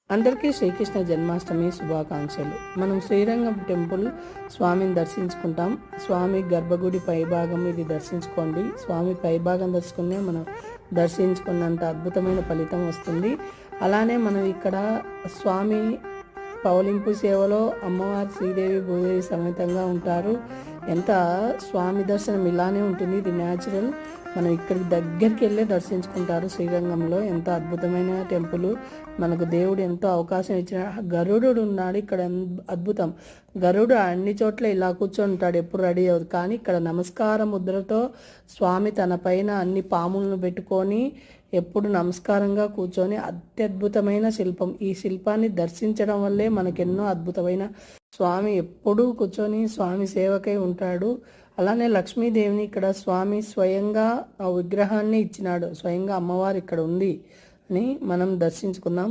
అందరికీ శ్రీకృష్ణ జన్మాష్టమి శుభాకాంక్షలు. మనం శ్రీరంగం టెంపుల్ స్వామిని దర్శించుకుంటాం. స్వామి గర్భగుడి పైభాగం ఇది దర్శించుకోండి. స్వామి పైభాగం దర్శించుకునే మనం దర్శించుకున్నంత అద్భుతమైన ఫలితం వస్తుంది. అలానే మనం ఇక్కడ స్వామి పౌలింపు సేవలో అమ్మవారి శ్రీదేవి భూదేవి సమేతంగా ఉంటారు. ఎంత స్వామి దర్శనం ఇలానే ఉంటుంది. ఇది న్యాచురల్. మనం ఇక్కడికి దగ్గరికి వెళ్ళి దర్శించుకుంటారు. శ్రీరంగంలో ఎంతో అద్భుతమైన టెంపుల్. మనకు దేవుడు ఎంతో అవకాశం ఇచ్చిన గరుడు ఉన్నాడు ఇక్కడ. అద్భుతం. గరుడు అన్ని చోట్ల ఇలా కూర్చొని ఉంటాడు, ఎప్పుడు రెడీ అవుతుంది. కానీ ఇక్కడ నమస్కార ముద్రతో స్వామి తన పైన అన్ని పాములను పెట్టుకొని ఎప్పుడు నమస్కారంగా కూర్చొని అత్యద్భుతమైన శిల్పం. ఈ శిల్పాన్ని దర్శించడం వల్లే మనకెన్నో అద్భుతమైన స్వామి ఎప్పుడూ కూర్చొని స్వామి సేవకై ఉంటాడు. అలానే లక్ష్మీదేవిని ఇక్కడ స్వామి స్వయంగా ఆ విగ్రహాన్ని ఇచ్చినాడు. స్వయంగా అమ్మవారు ఇక్కడ ఉంది అని మనం దర్శించుకుందాం.